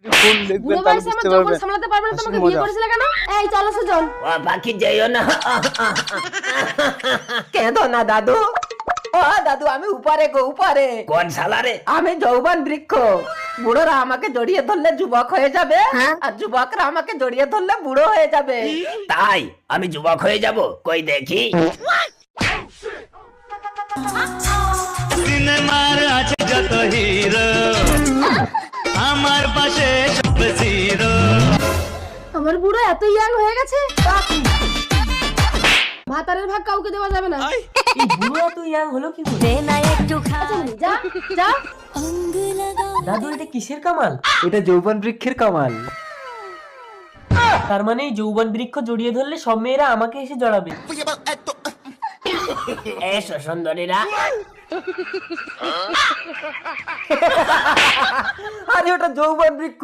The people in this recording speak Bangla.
ফুল দেখবেন বুড়ো তাহলে বয়সে আমার বুঝতে যৌবন পারবেন। সামলাতে পারবে না, আসল তোমাকে বিয়ে মজা। করেছিল কেন? এই চলো সুজন। ও পাখি যাইও না। কেঁদো না দাদু। ও দাদু, আমি উপরে গো, উপরে। কোন শালা রে? আমি যৌবন বৃক্ষ। বুড়োরা আমাকে জড়িয়ে ধরলে যুবক হয়ে যাবে, আর যুবকরা আমাকে জড়িয়ে ধরলে বুড়ো হয়ে যাবে। তাই আমি যুবক হয়ে যাব? কই দেখি। সিনেমার আছে যত হিরো, আমার পাশে সব জিরো। আমার বুড়ো এত ইয়াং হয়ে গেছে, ভাতারের ভাগ কাউকে দেওয়া যাবে না। এই বুড়ো এত ইয়াং হলো কি করে? যা যা। দাদু এটা কিসের কামাল? এটা যৌবন বৃক্ষের কামাল। তার মানে এই যৌবন বৃক্ষ জড়িয়ে ধরলে সব মেয়েরা আমাকে এসে জড়াবে। এসো সুন্দরীরা। আরে ওটা যৌবন বৃক্ষ।